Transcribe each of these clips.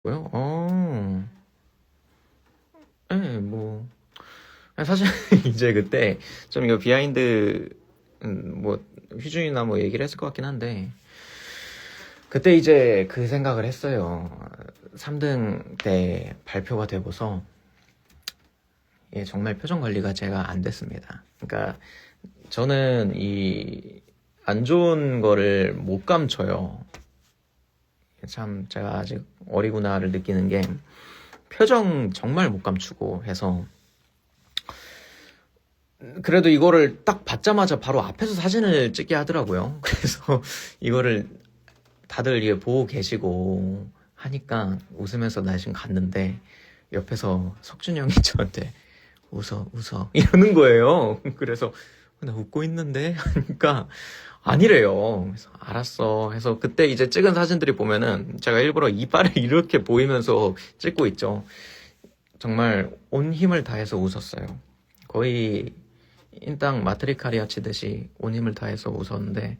뭐요? 네, 뭐 사실 이제 그때 좀 이거 비하인드 뭐 휘준이나 뭐 얘기를 했을 것 같긴 한데 그때 이제 그 생각을 했어요. 3등 때 발표가 되고서 예, 정말 표정 관리가 제가 안 됐습니다. 그러니까 저는 이 안 좋은 거를 못 감춰요. 참 제가 아직 어리구나를 느끼는 게 표정 정말 못 감추고 해서 그래도 이거를 딱 받자마자 바로 앞에서 사진을 찍게 하더라고요. 그래서 이거를 다들 이게 보고 계시고 하니까 웃으면서 나 지금 갔는데 옆에서 석준이 형이 저한테 웃어 이러는 거예요. 그래서 나 웃고 있는데 하니까 아니래요. 그래서 알았어 해서 그때 이제 찍은 사진들이 보면은 제가 일부러 이빨을 이렇게 보이면서 찍고 있죠. 정말 온 힘을 다해서 웃었어요. 거의 인당 마트리카리아 치듯이 온 힘을 다해서 웃었는데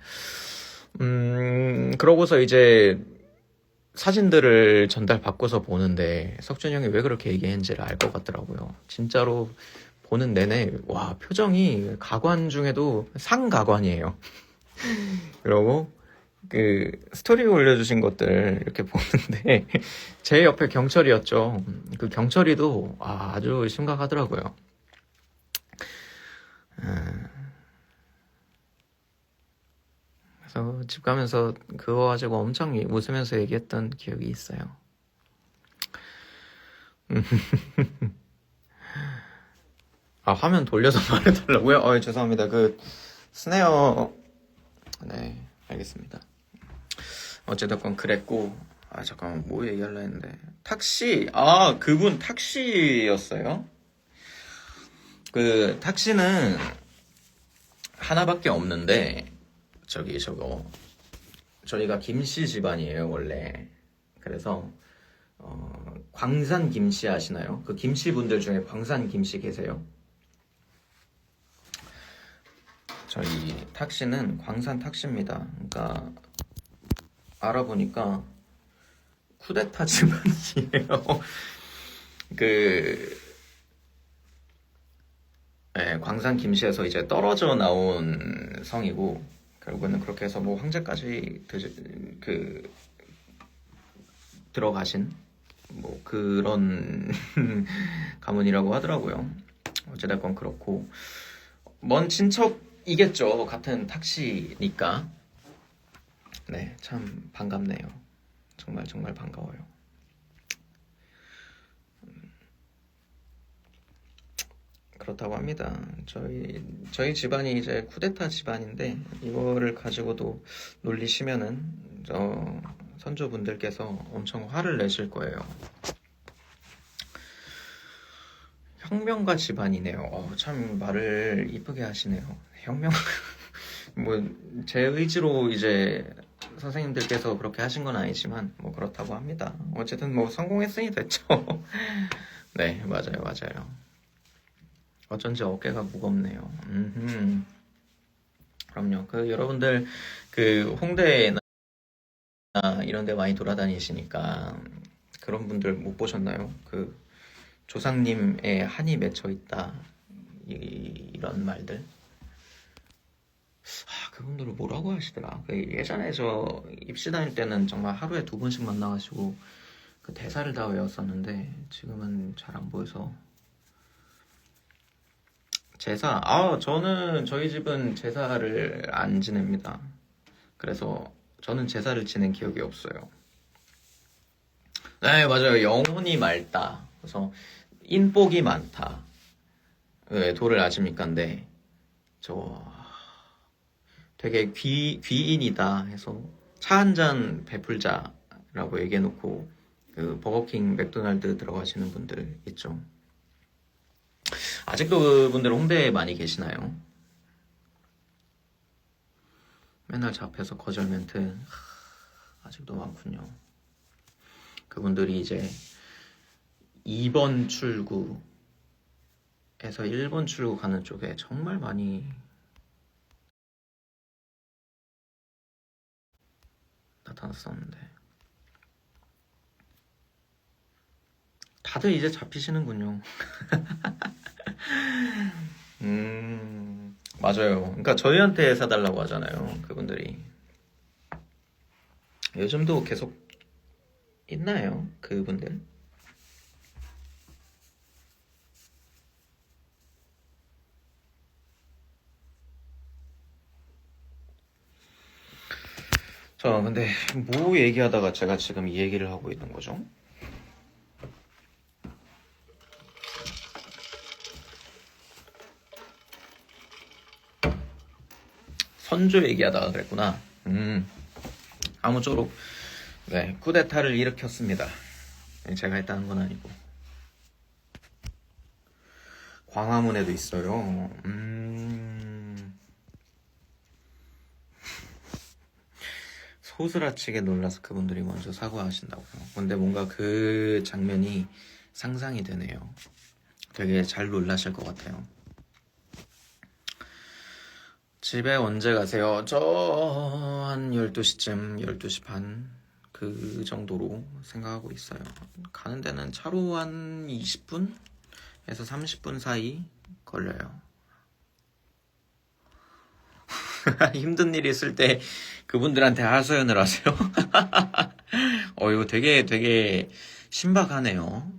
그러고서 이제 사진들을 전달받고서 보는데 석준이 형이 왜 그렇게 얘기했는지를 알 것 같더라고요. 진짜로 보는 내내 와 표정이 가관 중에도 상가관이에요. 그러고 그 스토리 올려주신 것들 이렇게 보는데 제 옆에 경철이었죠. 그 경철이도 아주 심각하더라고요. 그래서 집 가면서 그거 가지고 엄청 웃으면서 얘기했던 기억이 있어요. 화면 돌려서 말해달라고요? 죄송합니다. 그 스네어 네 알겠습니다. 어찌됐건 그랬고 잠깐만 뭐 얘기하려 했는데 탁시 그분 탁시였어요? 그 탁시는 하나밖에 없는데 저희가 김씨 집안이에요 원래. 그래서 광산 김씨 아시나요? 그 김씨 분들 중에 광산 김씨 계세요? 저희 탁시는 광산 탁시입니다. 그러니까 알아보니까 쿠데타 집안이에요. 그 광산 김씨에서 이제 떨어져 나온 성이고 결국에는 그렇게 해서 뭐 황제까지 들어가신 뭐 그런 가문이라고 하더라고요. 어찌됐건 그렇고 먼 친척이겠죠. 같은 탁시니까. 네, 참 반갑네요. 정말 정말 반가워요. 그렇다고 합니다. 저희 집안이 이제 쿠데타 집안인데 이거를 가지고도 놀리시면은 선조분들께서 엄청 화를 내실 거예요. 혁명가 집안이네요. 참 말을 이쁘게 하시네요. 혁명 뭐 제 의지로 이제 선생님들께서 그렇게 하신 건 아니지만 뭐 그렇다고 합니다. 어쨌든 뭐 성공했으니 됐죠. 네, 맞아요. 어쩐지 어깨가 무겁네요. 그럼요. 그 여러분들 그 홍대나 이런 데 많이 돌아다니시니까 그런 분들 못 보셨나요? 그 조상님의 한이 맺혀 있다. 이런 말들. 그분들을 뭐라고 하시더라. 그 예전에 저 입시 다닐 때는 정말 하루에 2번씩 만나가지고 그 대사를 다 외웠었는데 지금은 잘 안 보여서. 제사? 저는 저희 집은 제사를 안 지냅니다. 그래서 저는 제사를 지낸 기억이 없어요. 네, 맞아요. 영혼이 맑다. 그래서 인복이 많다. 네, 도를 아십니까인데 저 되게 귀인이다 해서 차 한 잔 베풀자라고 얘기해놓고 그 버거킹 맥도날드 들어가시는 분들 있죠. 아직도 그분들 홍대에 많이 계시나요? 맨날 잡혀서 거절 멘트 아직도 많군요. 그분들이 이제 2번 출구에서 1번 출구 가는 쪽에 정말 많이 나타났었는데 다들 이제 잡히시는군요. 맞아요. 그러니까 저희한테 사달라고 하잖아요. 그분들이. 요즘도 계속 있나요? 그분들? 자, 근데 뭐 얘기하다가 제가 지금 이 얘기를 하고 있는 거죠? 선조 얘기하다가 그랬구나. 아무쪼록 네, 쿠데타를 일으켰습니다. 제가 했다는 건 아니고. 광화문에도 있어요. 소스라치게 놀라서 그분들이 먼저 사과하신다고요. 근데 뭔가 그 장면이 상상이 되네요. 되게 잘 놀라실 것 같아요. 집에 언제 가세요? 저 한 12시쯤, 12시 반 그 정도로 생각하고 있어요. 가는 데는 차로 한 20분에서 30분 사이 걸려요. 힘든 일 있을 때 그분들한테 하소연을 하세요? 이거 되게 신박하네요.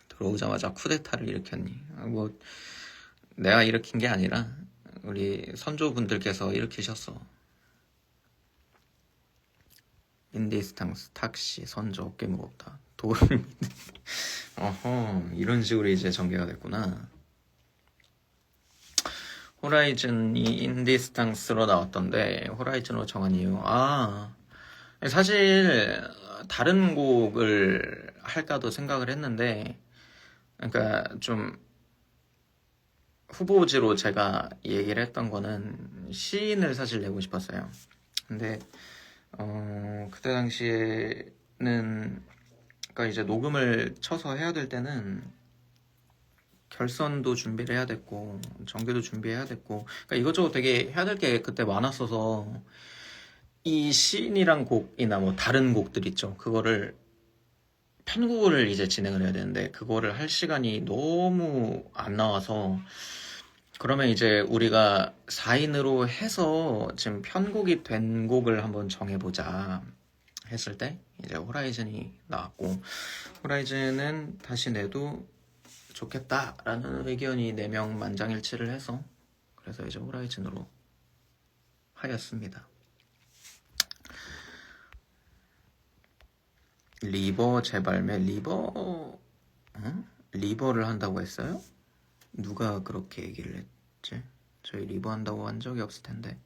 들어오자마자 쿠데타를 일으켰니? 뭐 내가 일으킨 게 아니라 우리 선조분들께서 일으키셨어. 인디스탕스, 탁시, 선조, 어깨 무겁다. 도를 믿는. 어허, 이런 식으로 이제 전개가 됐구나. 호라이즌이 인디스탕스로 나왔던데 호라이즌으로 정한 이유. 사실 다른 곡을 할까도 생각을 했는데, 그러니까 좀 후보지로 제가 얘기를 했던 거는 시인을 사실 내고 싶었어요. 근데 그때 당시에는, 그러니까 이제 녹음을 쳐서 해야 될 때는 결선도 준비를 해야 됐고 정규도 준비해야 됐고, 그러니까 이것저것 되게 해야 될 게 그때 많았어서 이 시인이란 곡이나 뭐 다른 곡들 있죠. 그거를 편곡을 이제 진행을 해야 되는데 그거를 할 시간이 너무 안 나와서, 그러면 이제 우리가 4인으로 해서 지금 편곡이 된 곡을 한번 정해보자 했을 때 이제 호라이즌이 나왔고, 호라이즌은 다시 내도 좋겠다라는 의견이 4명 만장일치를 해서 그래서 이제 호라이즌으로 하였습니다. 리버 재발매, 리버를 한다고 했어요? 누가 그렇게 얘기를 했지? 저희 리버 한다고 한 적이 없을 텐데.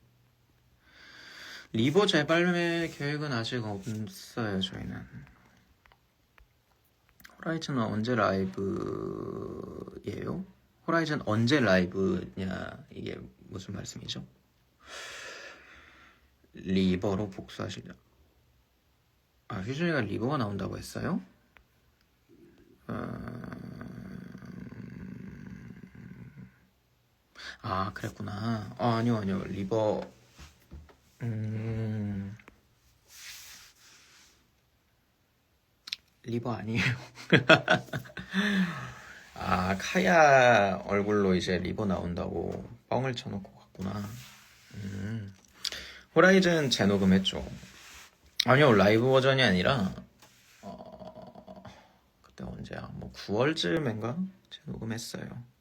리버 재발매 계획은 아직 없어요, 저희는. 호라이즌은 언제 라이브예요? 호라이즌 언제 라이브냐, 이게 무슨 말씀이죠? 리버로 복수하시려. 휴준이가 리버가 나온다고 했어요? 그랬구나. 아니요. 리버, 리버 아니에요. 카야 얼굴로 이제 리버 나온다고 뻥을 쳐놓고 갔구나. 호라이즌 재녹음했죠. 아니요, 라이브 버전이 아니라 그때 언제야? 뭐 9월쯤인가 재녹음했어요.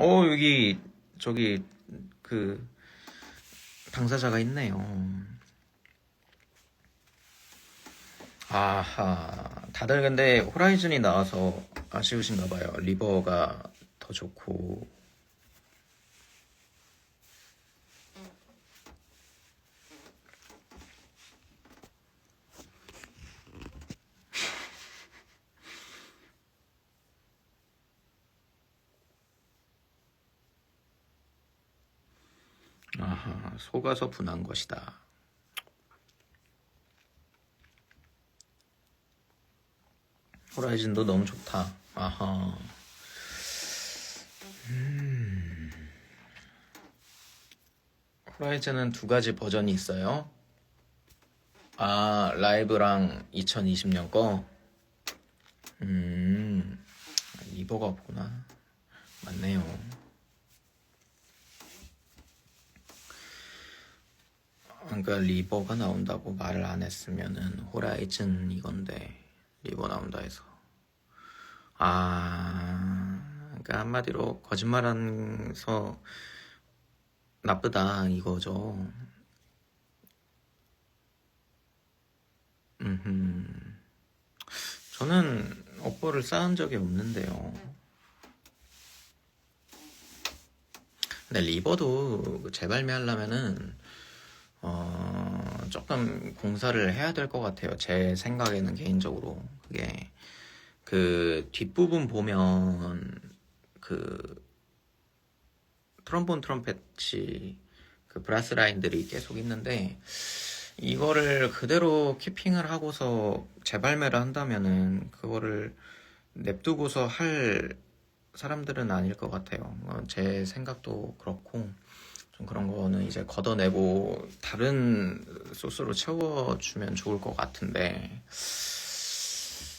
여기 저기 그 당사자가 있네요. 아하, 다들 근데 호라이즌이 나와서 아쉬우신가 봐요. 리버가 더 좋고. 속아서 분한 것이다. 호라이즌도 너무 좋다. 호라이즌은 2가지 버전이 있어요. 아, 라이브랑 2020년 거? 리버가 없구나. 맞네요. 그러니까 리버가 나온다고 말을 안 했으면은 호라이즌 이건데 리버 나온다 해서 그러니까 한마디로 거짓말하면서 나쁘다 이거죠. 저는 업보를 쌓은 적이 없는데요. 근데 리버도 재발매하려면은 조금 공사를 해야 될 것 같아요. 제 생각에는 개인적으로 그게 그 뒷부분 보면 그 트럼본 트럼펫이 그 브라스 라인들이 계속 있는데 이거를 그대로 키핑을 하고서 재발매를 한다면은 그거를 냅두고서 할 사람들은 아닐 것 같아요. 제 생각도 그렇고 좀 그런 거는 이제 걷어내고 다른 소스로 채워주면 좋을 것 같은데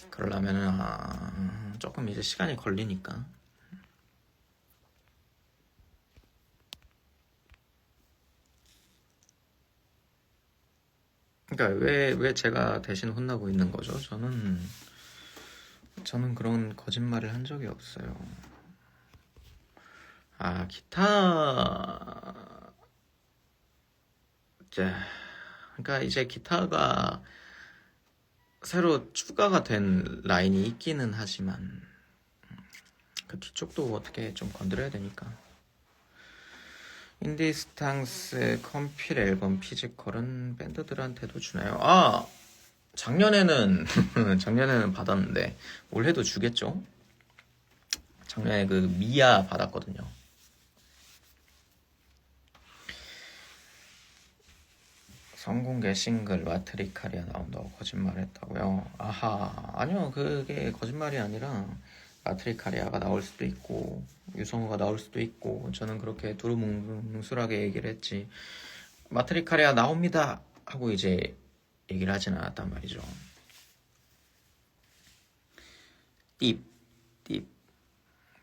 그러려면은 조금 이제 시간이 걸리니까. 그러니까 왜 제가 대신 혼나고 있는 거죠? 저는 그런 거짓말을 한 적이 없어요. 기타 그러니까 이제 기타가 새로 추가가 된 라인이 있기는 하지만 그 뒤쪽도 어떻게 좀 건드려야 되니까. 인디스탕스의 컴필 앨범 피지컬은 밴드들한테도 주나요? 작년에는 작년에는 받았는데 올해도 주겠죠? 작년에 그 미아 받았거든요. 성공개 싱글 마트리카리아 나온다고 거짓말했다고요? 아니요, 그게 거짓말이 아니라 마트리카리아가 나올 수도 있고 유성우가 나올 수도 있고 저는 그렇게 두루뭉술하게 얘기를 했지 마트리카리아 나옵니다 하고 이제 얘기를 하진 않았단 말이죠. 띠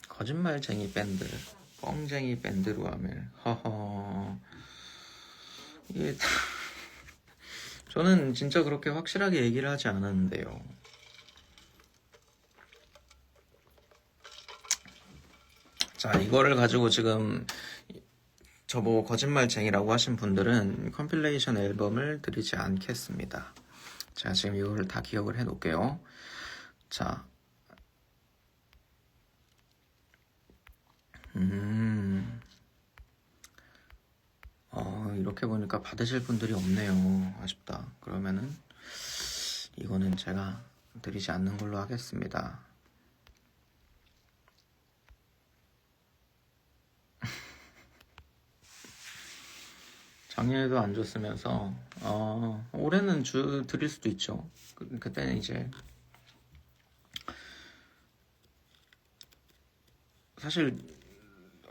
거짓말쟁이 밴드 뻥쟁이 밴드로 하면 허허 이게 저는 진짜 그렇게 확실하게 얘기를 하지 않았는데요. 자, 이거를 가지고 지금 저보고 거짓말쟁이라고 하신 분들은 컴필레이션 앨범을 드리지 않겠습니다. 제가 지금 이거를 다 기억을 해 놓을게요. 자, 이렇게 보니까 받으실 분들이 없네요. 아쉽다. 그러면은 이거는 제가 드리지 않는 걸로 하겠습니다. 작년에도 안 줬으면서 올해는 드릴 수도 있죠. 그때는 이제 사실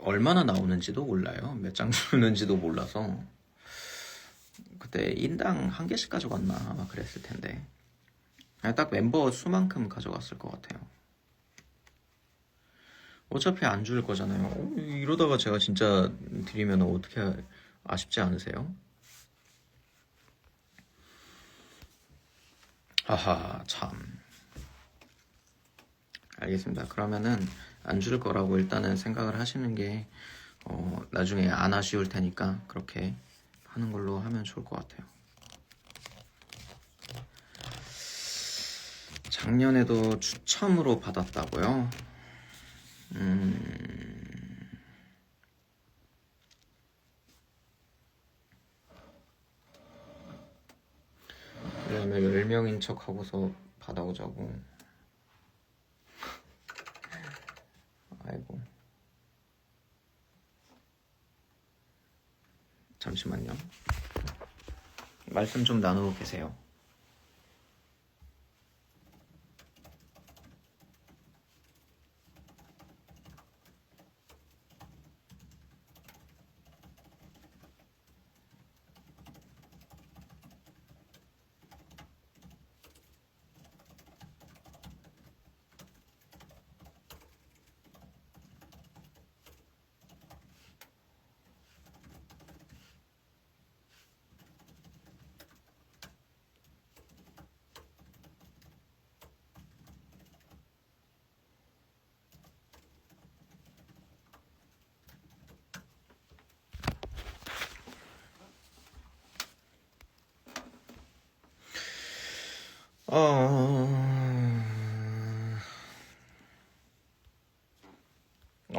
얼마나 나오는지도 몰라요. 몇 장 주는지도 몰라서 그때 인당 한 개씩 가져갔나 아마 그랬을 텐데 딱 멤버 수만큼 가져갔을 것 같아요. 어차피 안 줄 거잖아요. 이러다가 제가 진짜 드리면 어떻게 아쉽지 않으세요? 참. 알겠습니다. 그러면은 안 줄 거라고 일단은 생각을 하시는 게 나중에 안 아쉬울 테니까 그렇게 하는 걸로 하면 좋을 것 같아요. 작년에도 추첨으로 받았다고요? 그러면 10명인 척 하고서 받아오자고. 아이고. 잠시만요. 말씀 좀 나누고 계세요.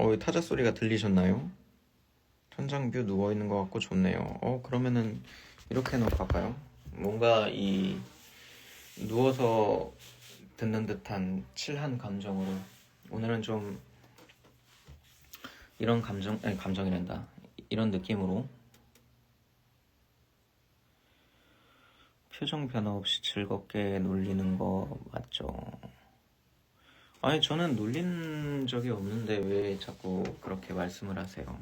왜 타자 소리가 들리셨나요? 천장 뷰 누워있는 것 같고 좋네요. 그러면은 이렇게 해놓고 할까요? 뭔가 이 누워서 듣는 듯한 칠한 감정으로 오늘은 좀 이런 감정이란다. 이런 느낌으로 표정 변화 없이 즐겁게 놀리는 거 맞죠? 아니 저는 놀린 적이 없는데 왜 자꾸 그렇게 말씀을 하세요?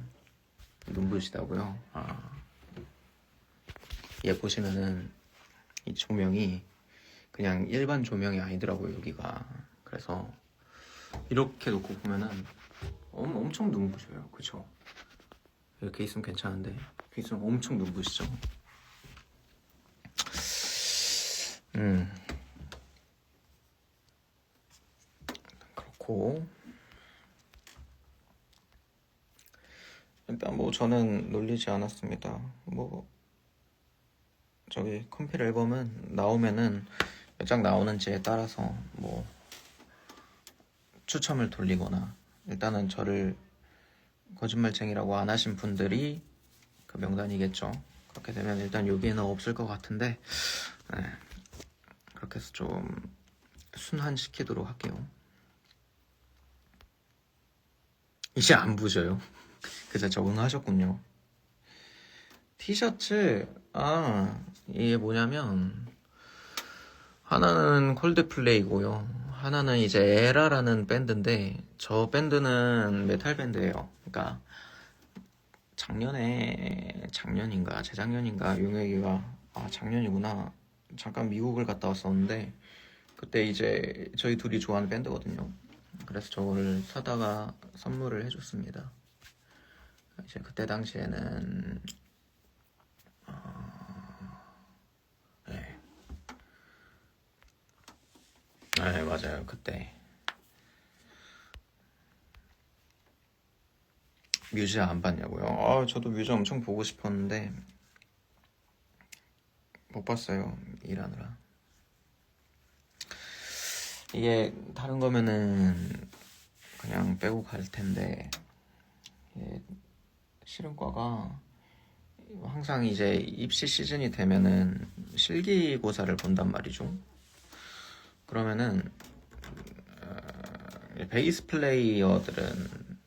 눈부시다고요? 얘 보시면은 이 조명이 그냥 일반 조명이 아니더라고요 여기가. 그래서 이렇게 놓고 보면은 엄청 눈부셔요. 그쵸? 이렇게 있으면 괜찮은데 이렇게 있으면 엄청 눈부시죠? 그렇고 일단 뭐 저는 놀리지 않았습니다. 뭐 저기 컴필 앨범은 나오면은 몇 장 나오는지에 따라서 뭐 추첨을 돌리거나 일단은 저를 거짓말쟁이라고 안 하신 분들이 그 명단이겠죠. 그렇게 되면 일단 여기에는 없을 것 같은데 네, 그렇게 해서 좀 순환시키도록 할게요. 이제 안 부셔요. 그제 적응하셨군요. 티셔츠 이게 뭐냐면 하나는 콜드플레이고요. 하나는 이제 에라라는 밴드인데 저 밴드는 메탈 밴드예요. 그러니까 작년인가 재작년인가 용혁이가 작년이구나. 잠깐 미국을 갔다 왔었는데 그때 이제 저희 둘이 좋아하는 밴드거든요. 그래서 저거를 사다가 선물을 해줬습니다. 이제 그때 당시에는 네 맞아요. 그때 뮤즈 안 봤냐고요? 저도 뮤즈 엄청 보고 싶었는데 못 봤어요. 일하느라. 이게 다른 거면은 그냥 빼고 갈 텐데 실용과가 항상 이제 입시 시즌이 되면은 실기고사를 본단 말이죠. 그러면은 베이스 플레이어들은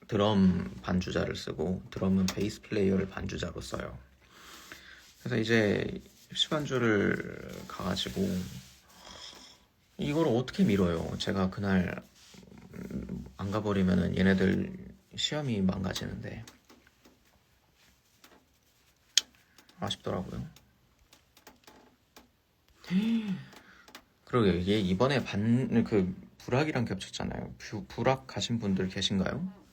드럼 반주자를 쓰고 드럼은 베이스 플레이어를 반주자로 써요. 그래서 이제 입시 반주를 가가지고 이걸 어떻게 미뤄요? 제가 그날 안 가버리면은 얘네들 시험이 망가지는데 아쉽더라고요. 그러게 이게 이번에 불악이랑 겹쳤잖아요. 불악 가신 분들 계신가요?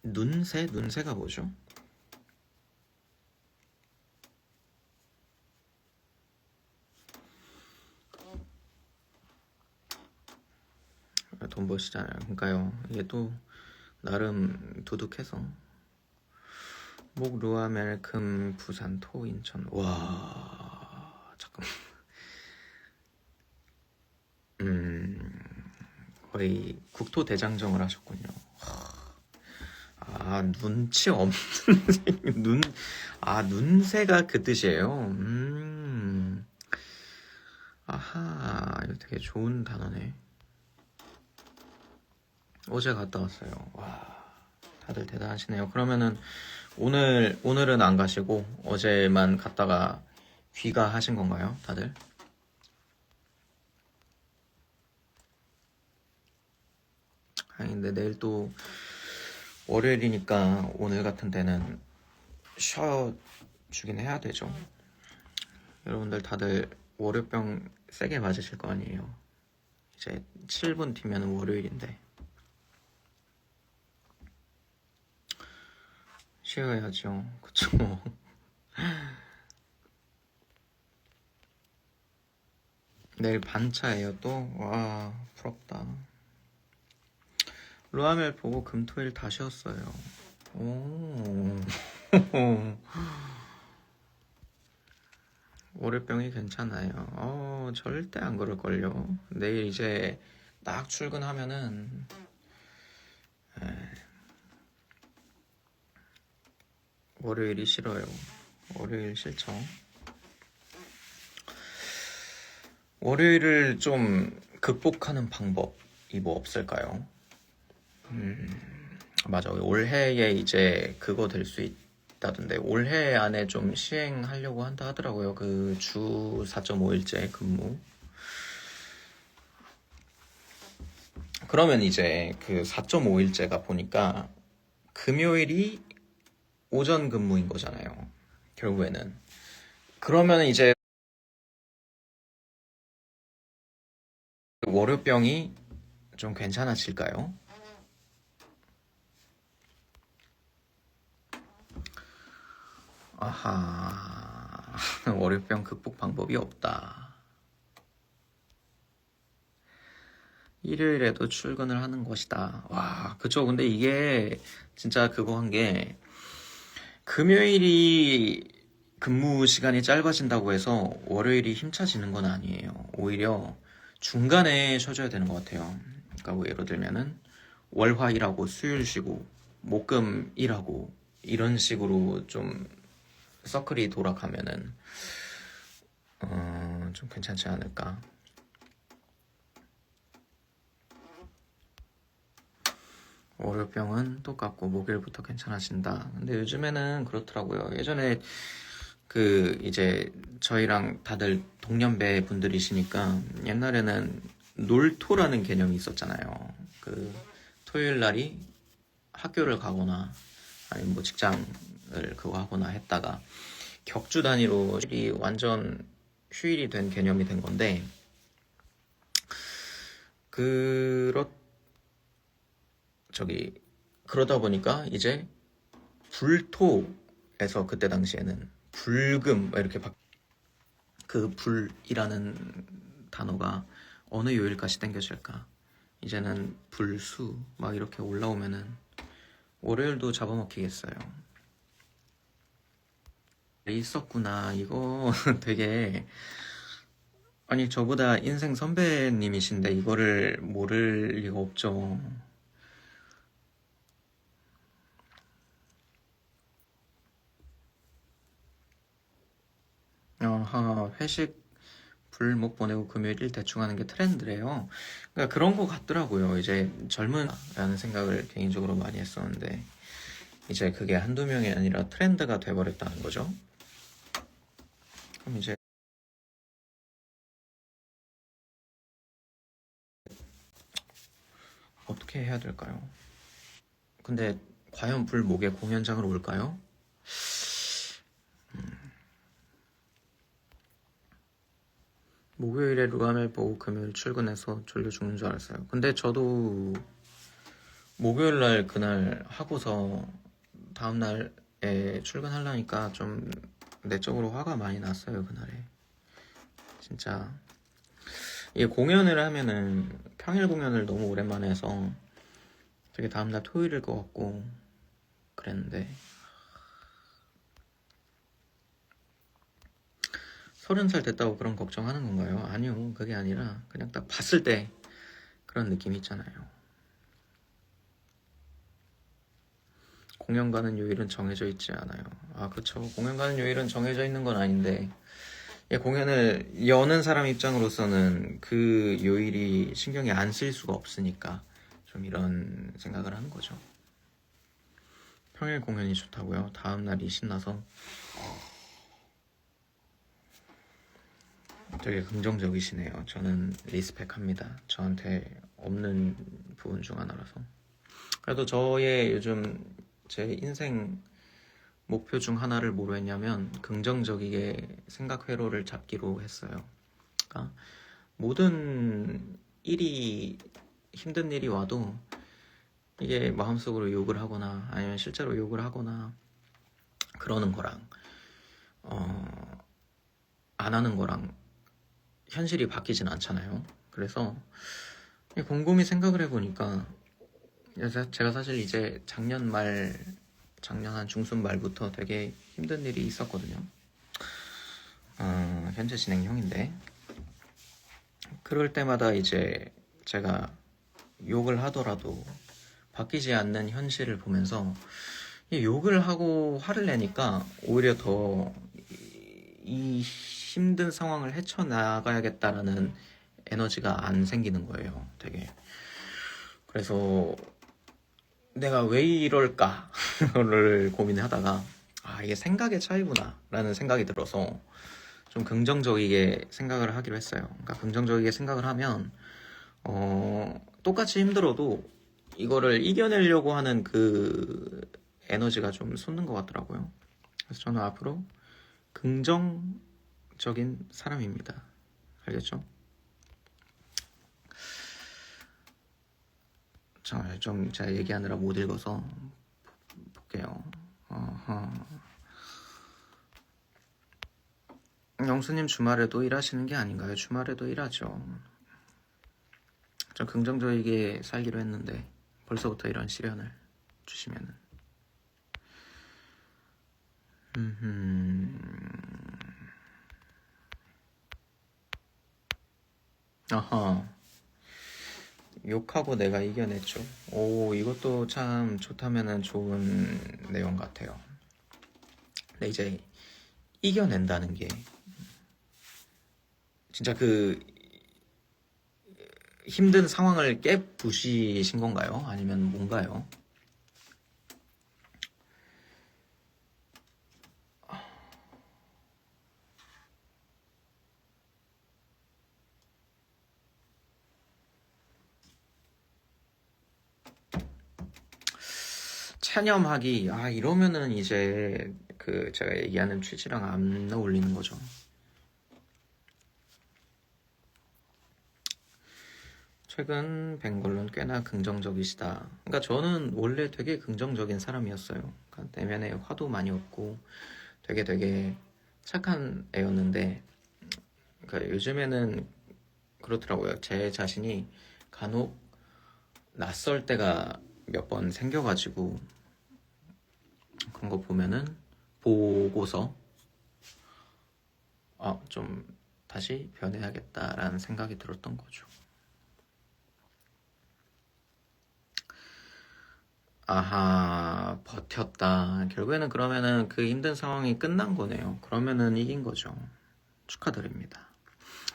눈새가 뭐죠? 돈 버시잖아요. 그러니까요. 이게 또 나름 두둑해서 목 루아 멜큼 부산 토 인천 와 잠깐 거의 국토 대장정을 하셨군요. 눈치 없는 눈새가 그 뜻이에요. 아하, 이거 되게 좋은 단어네. 어제 갔다 왔어요. 와, 다들 대단하시네요. 그러면은 오늘은 안 가시고 어제만 갔다가 귀가하신 건가요, 다들? 아니, 근데 내일 또 월요일이니까 오늘 같은 데는 쉬어주긴 해야 되죠. 여러분들 다들 월요병 세게 맞으실 거 아니에요. 이제 7분 뒤면 월요일인데 쉬어야죠. 그쵸? 내일 반차예요 또? 와 부럽다. 루아멜 보고 금토일 다 쉬었어요. 오. 월요병이 괜찮아요. 절대 안 그럴걸요. 내일 이제 딱 출근하면은 월요일이 싫어요. 월요일 싫죠. 월요일을 좀 극복하는 방법이 뭐 없을까요? 맞아. 올해에 이제 그거 될 수 있다던데 올해 안에 좀 시행하려고 한다 하더라고요. 그 주 4.5일제 근무. 그러면 이제 그 4.5일제가 보니까 금요일이 오전 근무인 거잖아요. 결국에는. 그러면 이제 월요병이 좀 괜찮아질까요? 아하. 월요병 극복 방법이 없다. 일요일에도 출근을 하는 것이다. 와, 그쵸. 근데 이게 진짜 그거 한 게 금요일이 근무 시간이 짧아진다고 해서 월요일이 힘차지는 건 아니에요. 오히려 중간에 쉬어줘야 되는 것 같아요. 그러니까 뭐 예를 들면은 월화 일하고 수요일 쉬고 목금 일하고 이런 식으로 좀 서클이 돌아가면은 좀 괜찮지 않을까. 월요병은 똑같고 목요일부터 괜찮아진다. 근데 요즘에는 그렇더라고요. 예전에 그 이제 저희랑 다들 동년배 분들이시니까 옛날에는 놀토라는 개념이 있었잖아요. 그 토요일 날이 학교를 가거나 아니면 뭐 직장을 그거 하거나 했다가 격주 단위로 휴일이 완전 휴일이 된 개념이 된 건데 그러다 보니까 이제 불토에서 그때 당시에는 불금 이렇게 그 불이라는 단어가 어느 요일까지 당겨질까? 이제는 불수 막 이렇게 올라오면은 월요일도 잡아먹히겠어요. 있었구나. 이거 되게 아니 저보다 인생 선배님이신데 이거를 모를 리가 없죠. 아하, 회식 불목 보내고 금요일 일 대충 하는 게 트렌드래요. 그러니까 그런 거 같더라고요. 이제 젊은라는 생각을 개인적으로 많이 했었는데 이제 그게 한두 명이 아니라 트렌드가 돼버렸다는 거죠. 그럼 이제 어떻게 해야 될까요? 근데 과연 불목에 공연장을 올까요? 목요일에 루아멜 보고 금요일 출근해서 졸려 죽는 줄 알았어요. 근데 저도 목요일 날 그날 하고서 다음 날에 출근하려니까 좀 내적으로 화가 많이 났어요. 그날에 진짜 이 공연을 하면은 평일 공연을 너무 오랜만에 해서 되게 다음날 토요일일 것 같고 그랬는데 30살 됐다고 그런 걱정하는 건가요? 아니요, 그게 아니라 그냥 딱 봤을 때 그런 느낌이 있잖아요. 공연 가는 요일은 정해져 있지 않아요. 아, 그쵸. 공연 가는 요일은 정해져 있는 건 아닌데 공연을 여는 사람 입장으로서는 그 요일이 신경이 안 쓰일 수가 없으니까 좀 이런 생각을 하는 거죠. 평일 공연이 좋다고요? 다음 날이 신나서 되게 긍정적이시네요. 저는 리스펙합니다. 저한테 없는 부분 중 하나라서. 그래도 저의 요즘 제 인생 목표 중 하나를 뭐로 했냐면 긍정적이게 생각 회로를 잡기로 했어요. 그러니까 모든 일이 힘든 일이 와도 이게 마음속으로 욕을 하거나 아니면 실제로 욕을 하거나 그러는 거랑 안 하는 거랑 현실이 바뀌진 않잖아요. 그래서 곰곰이 생각을 해보니까 제가 사실 이제 작년 한 중순 말부터 되게 힘든 일이 있었거든요. 현재 진행형인데, 그럴 때마다 이제 제가 욕을 하더라도 바뀌지 않는 현실을 보면서 이 욕을 하고 화를 내니까 오히려 더 이 힘든 상황을 헤쳐나가야겠다라는 에너지가 안 생기는 거예요, 되게. 그래서 내가 왜 이럴까를 고민하다가 이게 생각의 차이구나 라는 생각이 들어서 좀 긍정적이게 생각을 하기로 했어요. 그러니까 긍정적이게 생각을 하면 똑같이 힘들어도 이거를 이겨내려고 하는 그 에너지가 좀 솟는 것 같더라고요. 그래서 저는 앞으로 긍정적인 사람입니다. 알겠죠? 잠깐만요. 좀 제가 얘기하느라 못 읽어서 볼게요. 영수님 주말에도 일하시는 게 아닌가요? 주말에도 일하죠. 좀 긍정적이게 살기로 했는데 벌써부터 이런 시련을 주시면은 아하, 욕하고 내가 이겨냈죠. 오, 이것도 참 좋다면은 좋은 내용 같아요. 근데 이제 이겨낸다는 게 진짜 그 힘든 상황을 깨부시신 건가요? 아니면 뭔가요? 체념하기, 이러면은 이제 그 제가 얘기하는 취지랑 안 어울리는 거죠. 최근 뵌 걸로는 꽤나 긍정적이시다. 그러니까 저는 원래 되게 긍정적인 사람이었어요. 그러니까 내면에 화도 많이 없고 되게 착한 애였는데, 그러니까 요즘에는 그렇더라고요. 제 자신이 간혹 낯설 때가 몇 번 생겨가지고 그런 거 보고서 좀 다시 변해야겠다라는 생각이 들었던 거죠. 아하, 버텼다. 결국에는 그러면은 그 힘든 상황이 끝난 거네요. 그러면은 이긴 거죠. 축하드립니다.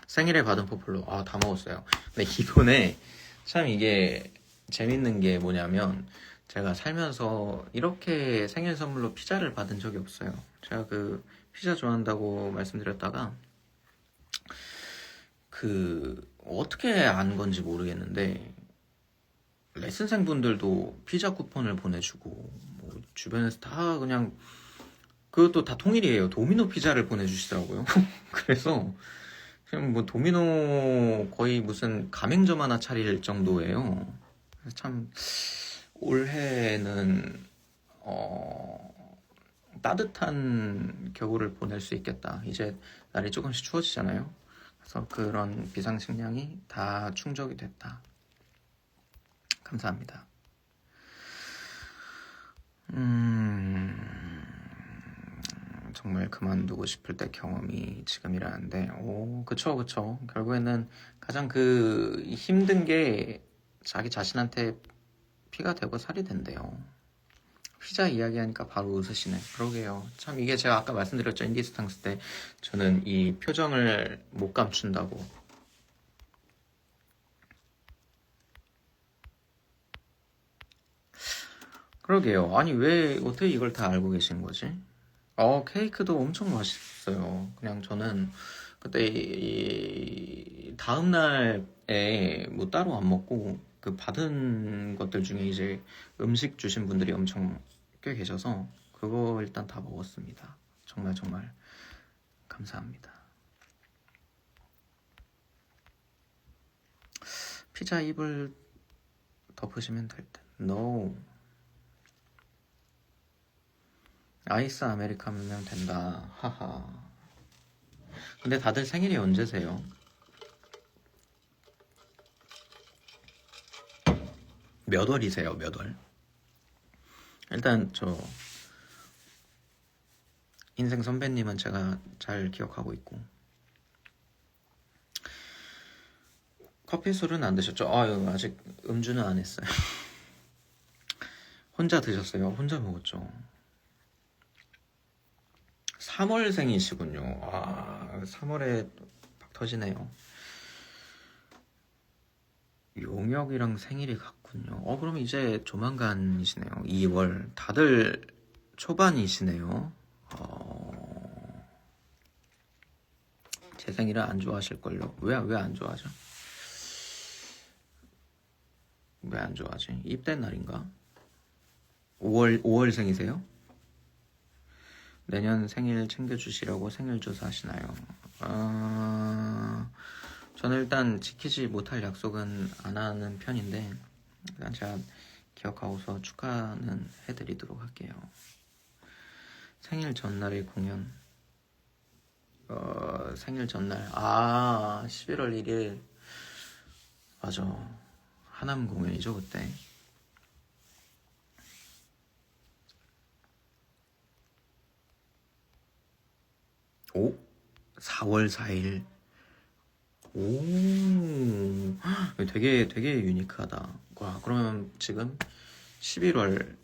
생일에 받은 포플로, 다 먹었어요. 근데 이번에 참 이게 재밌는 게 뭐냐면, 제가 살면서 이렇게 생일 선물로 피자를 받은 적이 없어요. 제가 그 피자 좋아한다고 말씀드렸다가, 어떻게 안 건지 모르겠는데, 레슨생분들도 피자 쿠폰을 보내주고, 뭐 주변에서 다 그냥, 그것도 다 통일이에요. 도미노 피자를 보내주시더라고요. 그래서, 그냥 뭐 도미노 거의 무슨 가맹점 하나 차릴 정도예요. 그래서 참, 올해는, 따뜻한 겨울을 보낼 수 있겠다. 이제 날이 조금씩 추워지잖아요. 그래서 그런 비상식량이 다 충족이 됐다. 감사합니다. 정말 그만두고 싶을 때 경험이 지금이라는데, 그쵸. 결국에는 가장 힘든 게 자기 자신한테 피가 되고 살이 된대요. 피자 이야기하니까 바로 웃으시네. 그러게요. 참 이게 제가 아까 말씀드렸죠. 인디스탕스 때 저는 이 표정을 못 감춘다고. 그러게요. 아니 왜 어떻게 이걸 다 알고 계신 거지? 케이크도 엄청 맛있어요. 그냥 저는 그때 다음 날에 뭐 따로 안 먹고 그 받은 것들 중에 이제 음식 주신 분들이 엄청 꽤 계셔서 그거 일단 다 먹었습니다. 정말 감사합니다. 피자 입을 덮으시면 될 듯. No. 아이스 아메리카노면 된다. 하하. 근데 다들 생일이 언제세요? 몇 월이세요? 몇 월? 일단 저 인생 선배님은 제가 잘 기억하고 있고. 커피 술은 안 드셨죠? 아유, 아직 음주는 안 했어요. 혼자 드셨어요? 혼자 먹었죠. 3월생이시군요. 아, 3월에 막 터지네요. 용역이랑 생일이 같군요. 그럼 이제 조만간이시네요. 2월. 다들 초반이시네요. 제 생일은 안 좋아하실걸요? 왜 안 좋아하죠? 왜 안 좋아하지? 입된 날인가? 5월생이세요? 내년 생일 챙겨주시려고 생일조사 하시나요? 저는 일단 지키지 못할 약속은 안 하는 편인데, 일단 제가 기억하고서 축하는 해드리도록 할게요. 생일 전날에 공연. 생일 전날. 11월 1일. 맞아. 하남 공연이죠, 그때. 오? 4월 4일. 오, 되게 유니크하다. 와, 그러면 지금 11월,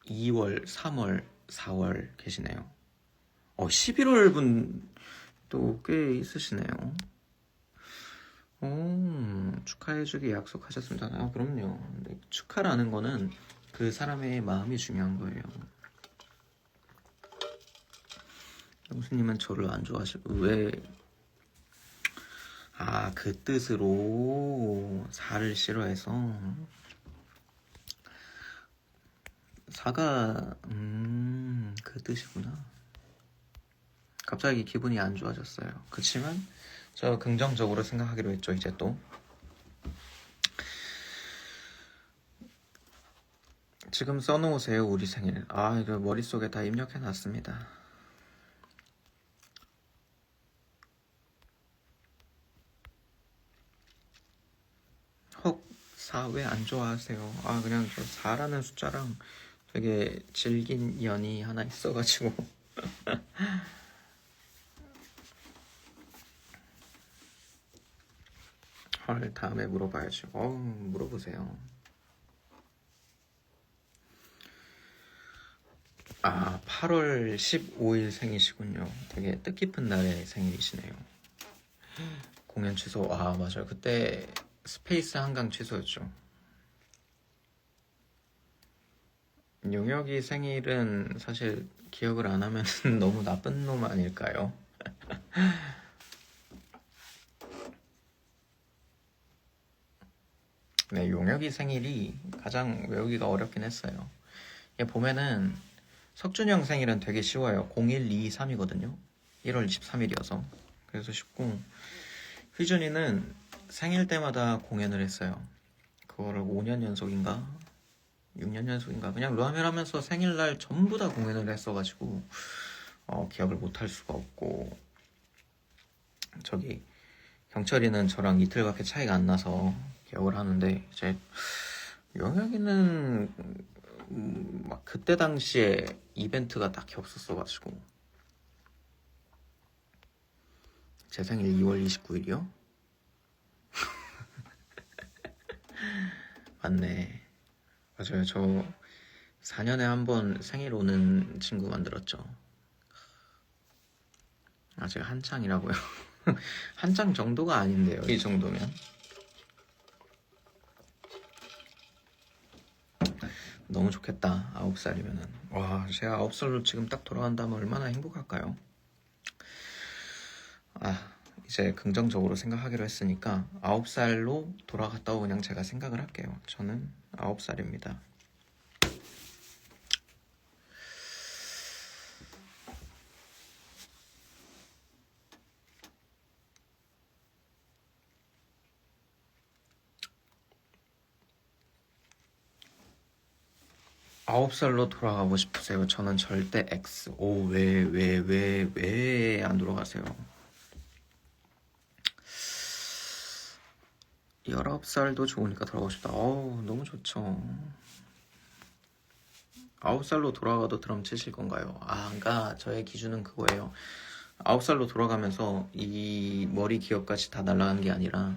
2월, 3월, 4월 계시네요. 11월 분도 꽤 있으시네요. 축하해주기 약속하셨습니다. 그럼요. 근데 축하라는 거는 그 사람의 마음이 중요한 거예요. 형수님은 저를 안 좋아하시고, 왜? 그 뜻으로 4를 싫어해서. 사가 그 뜻이구나. 갑자기 기분이 안 좋아졌어요. 그치만 저 긍정적으로 생각하기로 했죠. 이제 또 지금 써놓으세요. 우리 생일. 이거 머릿속에 다 입력해놨습니다. 헉, 4 왜 안 좋아하세요? 그냥 저 4라는 숫자랑 되게 질긴 연이 하나 있어가지고. 헐, 다음에 물어봐야지. 물어보세요. 8월 15일 생이시군요. 되게 뜻깊은 날에 생일이시네요. 공연 취소. 맞아요. 그때 스페이스 한강 취소였죠. 용혁이 생일은 사실 기억을 안 하면 너무 나쁜 놈 아닐까요? 네, 용혁이 생일이 가장 외우기가 어렵긴 했어요. 보면은 석준형 생일은 되게 쉬워요. 01, 2, 3이거든요. 1월 23일이어서. 그래서 쉽고, 휘준이는 생일 때마다 공연을 했어요. 그거를 5년 연속인가? 6년 연속인가? 그냥 르하멜 하면서 생일날 전부 다 공연을 했어가지고 기억을 못할 수가 없고, 저기 경철이는 저랑 이틀밖에 차이가 안 나서 기억을 하는데, 이제 영혁이는 막 그때 당시에 이벤트가 딱히 없었어가지고. 제 생일 2월 29일이요? 맞네. 맞아요. 저 4년에 한 번 생일 오는 친구 만들었죠. 제가 한창이라고요? 한창 정도가 아닌데요. 이 정도면. 너무 좋겠다. 9살이면은. 와, 제가 9살로 지금 딱 돌아간다면 얼마나 행복할까요? 이제 긍정적으로 생각하기로 했으니까 9살로 돌아갔다고 그냥 제가 생각을 할게요. 저는 9살입니다. 아홉 살로 돌아가고 싶으세요? 저는 절대 X. 왜 안 돌아가세요? 19살도 좋으니까 돌아가고 싶다. 어우, 너무 좋죠. 9살로 돌아가도 드럼 치실 건가요? 아, 그러니까 저의 기준은 그거예요. 9살로 돌아가면서 이 머리 기억까지 다 날아가는 게 아니라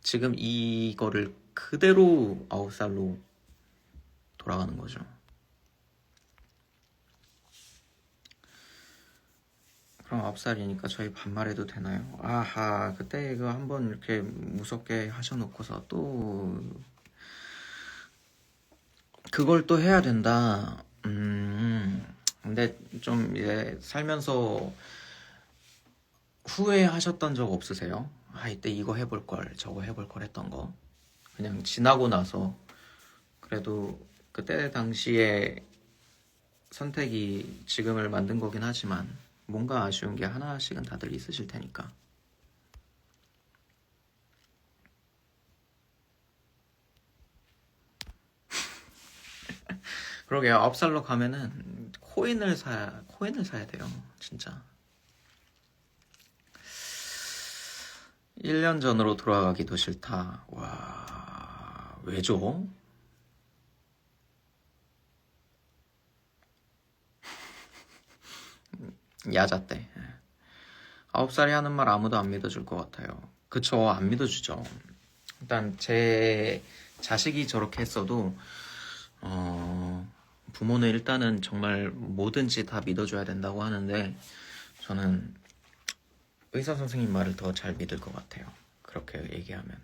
지금 이거를 그대로 9살로 돌아가는 거죠. 그럼 9살이니까 저희 반말해도 되나요? 아하, 그때 이거 한번 이렇게 무섭게 하셔놓고서 또 그걸 또 해야 된다. 근데 좀 이제 살면서 후회하셨던 적 없으세요? 아, 이때 이거 해볼 걸, 저거 해볼 걸 했던 거. 그냥 지나고 나서 그래도 그때 당시에 선택이 지금을 만든 거긴 하지만 뭔가 아쉬운 게 하나씩은 다들 있으실 테니까. 그러게요. 9살로 가면은 코인을 사야 돼요. 진짜. 1년 전으로 돌아가기도 싫다. 와, 왜죠? 야자 때. 9살이 하는 말 아무도 안 믿어줄 것 같아요. 그쵸, 안 믿어주죠. 일단 제 자식이 저렇게 했어도 부모는 일단은 정말 뭐든지 다 믿어줘야 된다고 하는데 저는 의사 선생님 말을 더 잘 믿을 것 같아요. 그렇게 얘기하면.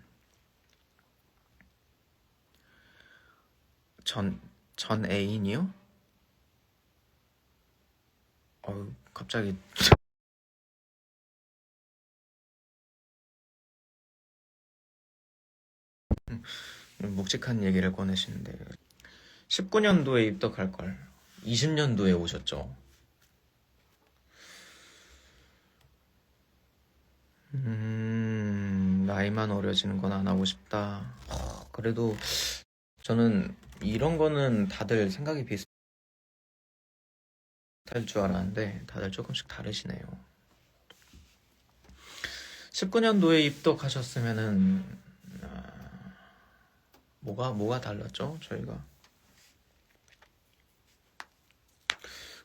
전 애인이요? 갑자기 묵직한 얘기를 꺼내시는데 19년도에 입덕할 걸 20년도에 오셨죠. 나이만 어려지는 건 안 하고 싶다. 그래도 저는 이런 거는 다들 생각이 비슷할 줄 알았는데 다들 조금씩 다르시네요. 19년도에 입덕하셨으면은 뭐가 달랐죠? 저희가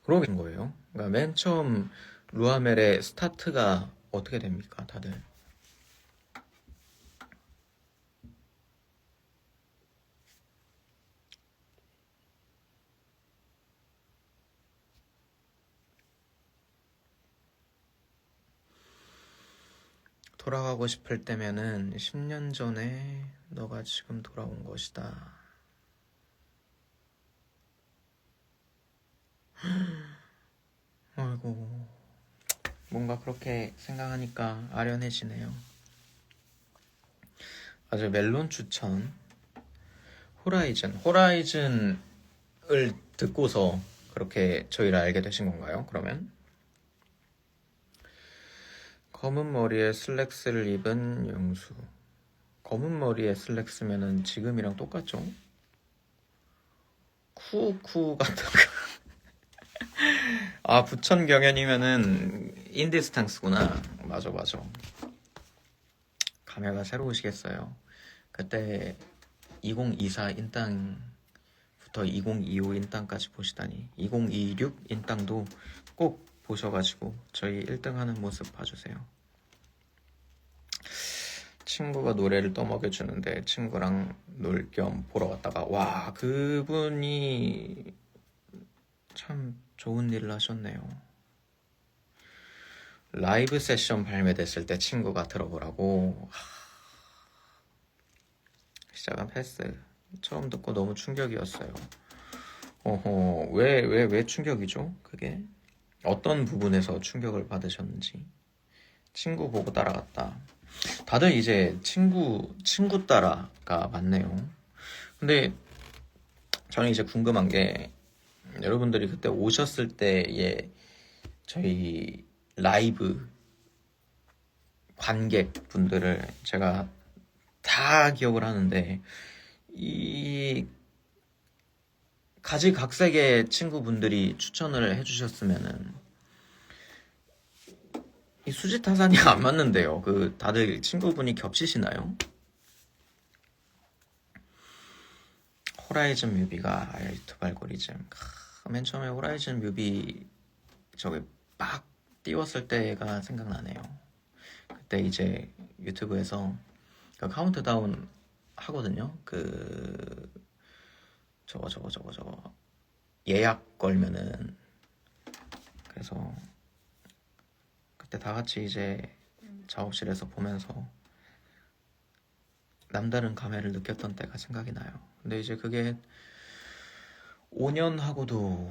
그러게 된 거예요. 그러니까 맨 처음 루아멜의 스타트가 어떻게 됩니까, 다들? 돌아가고 싶을 때면은 10년 전에 너가 지금 돌아온 것이다. 아이고, 뭔가 그렇게 생각하니까 아련해지네요. 아주 멜론 추천. 호라이즌을 듣고서 그렇게 저희를 알게 되신 건가요? 그러면 검은 머리에 슬랙스를 입은 영수. 검은 머리에 슬랙스면은 지금이랑 똑같죠? 쿠쿠 같은 거. 아, 부천 경연이면은 인디스탕스구나. 맞아. 감회가 새로우시겠어요. 그때 2024 인땅부터 2025 인땅까지 보시다니 2026 인땅도 꼭 보셔가지고 저희 1등 하는 모습 봐주세요. 친구가 노래를 떠먹여주는데 친구랑 놀 겸 보러 갔다가 와, 그분이 참 좋은 일을 하셨네요. 라이브 세션 발매됐을 때 친구가 들어보라고. 시작은 패스. 처음 듣고 너무 충격이었어요. 왜 충격이죠? 그게 어떤 부분에서 충격을 받으셨는지. 친구 보고 따라갔다. 다들 이제 친구 따라가 맞네요. 근데 저는 이제 궁금한 게 여러분들이 그때 오셨을 때의 저희 라이브 관객분들을 제가 다 기억을 하는데 이 가지각색의 친구분들이 추천을 해주셨으면은 이 수지타산이 안 맞는데요. 그 다들 친구분이 겹치시나요? 호라이즌 뮤비가 유튜브 알고리즘. 맨 처음에 호라이즌 뮤비 저기 막 띄웠을 때가 생각나네요. 그때 이제 유튜브에서 그 카운트다운 하거든요. 그 저거 예약 걸면은. 그래서 그때 다 같이 이제 작업실에서 보면서 남다른 감회를 느꼈던 때가 생각이 나요. 근데 이제 그게 5년 하고도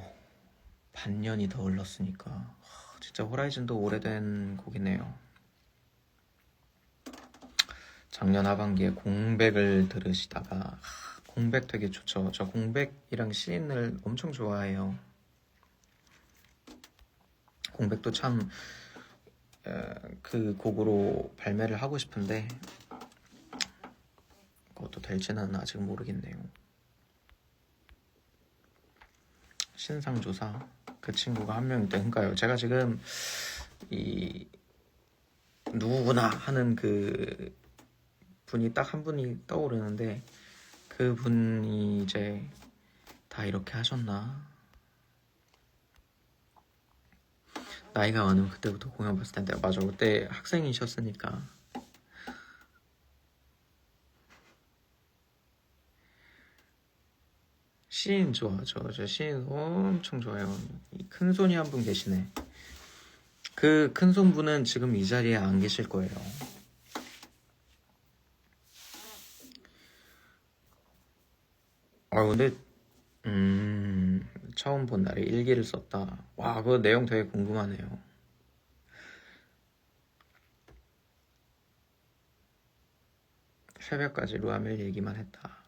반년이 더 흘렀으니까 진짜 호라이즌도 오래된 곡이네요. 작년 하반기에 공백을 들으시다가 공백 되게 좋죠. 저 공백이랑 시인을 엄청 좋아해요. 공백도 참 그 곡으로 발매를 하고 싶은데 그것도 될지는 아직 모르겠네요. 신상조사 그 친구가 한 명 있다니까요. 제가 지금 이 누구나 하는 그 분이 딱 한 분이 떠오르는데 그 분이 이제 다 이렇게 하셨나? 나이가 많으면 그때부터 공연 봤을 텐데. 맞아, 그때 학생이셨으니까. 시인 좋아하죠. 저 시인 엄청 좋아해요. 큰 손이 한 분 계시네. 그 큰 손분은 지금 이 자리에 안 계실 거예요. 근데 처음 본 날에 일기를 썼다. 와, 그 내용 되게 궁금하네요. 새벽까지 루아멜 얘기만 했다.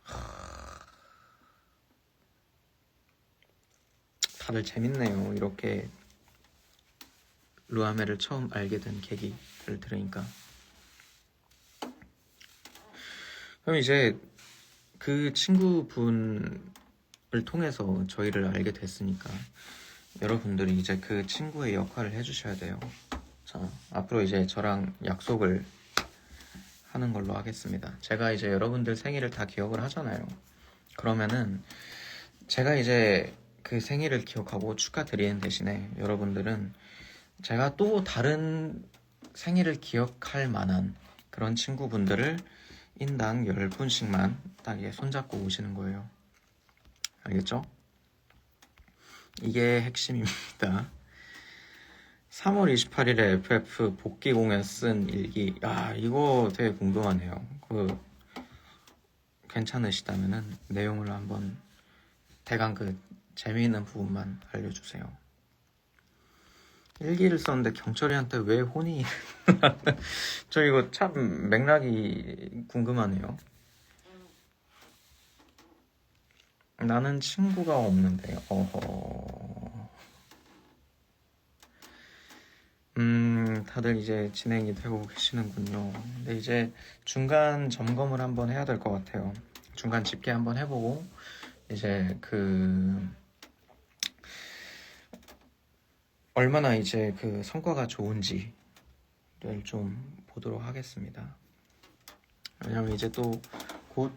다들 재밌네요. 이렇게 루아멜을 처음 알게 된 계기를 들으니까. 그럼 이제 그 친구분을 통해서 저희를 알게 됐으니까 여러분들이 이제 그 친구의 역할을 해주셔야 돼요. 자, 앞으로 이제 저랑 약속을 하는 걸로 하겠습니다. 제가 이제 여러분들 생일을 다 기억을 하잖아요. 그러면은 제가 이제 그 생일을 기억하고 축하드리는 대신에 여러분들은 제가 또 다른 생일을 기억할 만한 그런 친구분들을 인당 10분씩만 딱 손잡고 오시는 거예요. 알겠죠? 이게 핵심입니다. 3월 28일에 FF 복귀 공연 쓴 일기. 이거 되게 궁금하네요. 괜찮으시다면은 내용을 한번 대강 그 재미있는 부분만 알려주세요. 일기를 썼는데 경철이한테 왜 혼이 저 이거 참 맥락이 궁금하네요. 나는 친구가 없는데 다들 이제 진행이 되고 계시는군요. 근데 이제 중간 점검을 한번 해야 될 것 같아요. 중간 집계 한번 해보고 이제 얼마나 이제 그 성과가 좋은지를 좀 보도록 하겠습니다. 왜냐면 이제 또 곧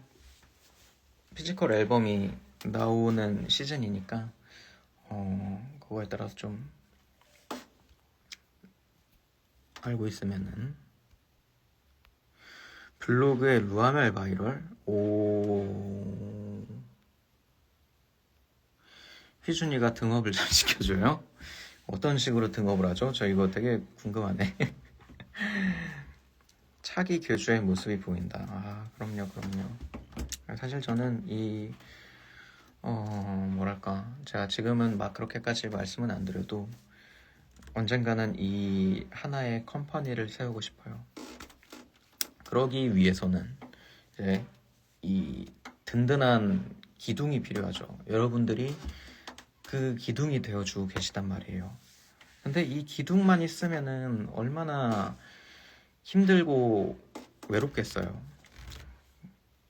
피지컬 앨범이 나오는 시즌이니까 그거에 따라서 좀 알고 있으면은. 블로그에 루아멜 바이럴? 휘준이가 등업을 잘 시켜줘요? 어떤 식으로 등업을 하죠? 저 이거 되게 궁금하네. 차기 교주의 모습이 보인다. 그럼요. 사실 저는 뭐랄까, 제가 지금은 막 그렇게까지 말씀은 안 드려도 언젠가는 이 하나의 컴퍼니를 세우고 싶어요. 그러기 위해서는 이제 이 든든한 기둥이 필요하죠. 여러분들이 그 기둥이 되어주고 계시단 말이에요. 근데 이 기둥만 있으면은 얼마나 힘들고 외롭겠어요.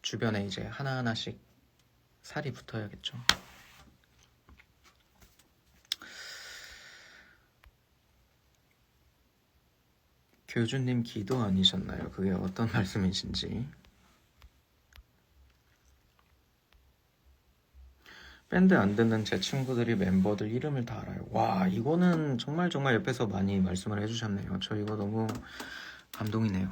주변에 이제 하나하나씩 살이 붙어야겠죠. 교주님 기도 아니셨나요? 그게 어떤 말씀이신지. 밴드 안 듣는 제 친구들이 멤버들 이름을 다 알아요. 와, 이거는 정말 옆에서 많이 말씀을 해주셨네요. 저 이거 너무 감동이네요.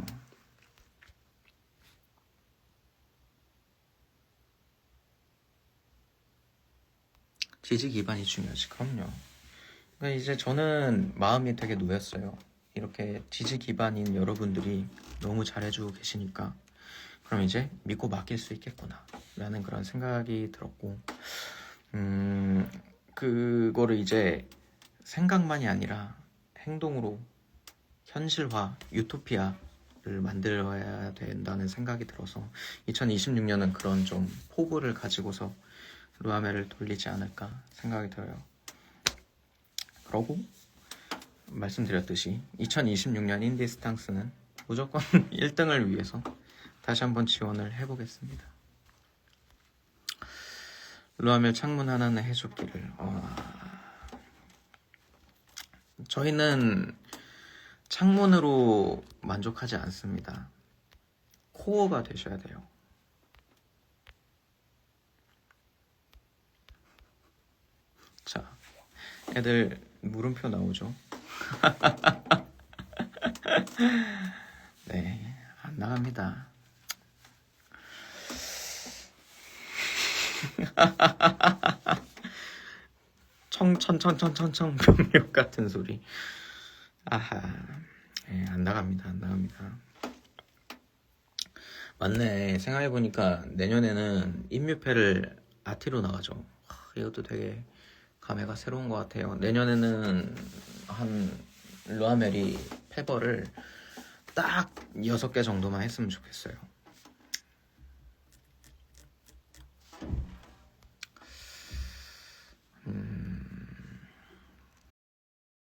지지 기반이 중요하지. 그럼요. 그러니까 이제 저는 마음이 되게 놓였어요. 이렇게 지지 기반인 여러분들이 너무 잘해주고 계시니까 그럼 이제 믿고 맡길 수 있겠구나 라는 그런 생각이 들었고, 그거를 이제 생각만이 아니라 행동으로 현실화, 유토피아를 만들어야 된다는 생각이 들어서 2026년은 그런 좀 포부를 가지고서 루아멜을 돌리지 않을까 생각이 들어요. 그러고 말씀드렸듯이 2026년 인디스탕스는 무조건 1등을 위해서 다시 한번 지원을 해보겠습니다. 루아멜 창문 하나는 해줬기를. 저희는 창문으로 만족하지 않습니다. 코어가 되셔야 돼요. 자, 애들 물음표 나오죠? 네, 안 나갑니다. 청청청청청청 병력 같은 소리. 아하, 네, 안 나갑니다. 맞네. 생각해보니까 내년에는 임뮤페를 아티로 나가죠. 이것도 되게 감회가 새로운 것 같아요. 내년에는 한 루아멜이 페버를 딱 6개 정도만 했으면 좋겠어요.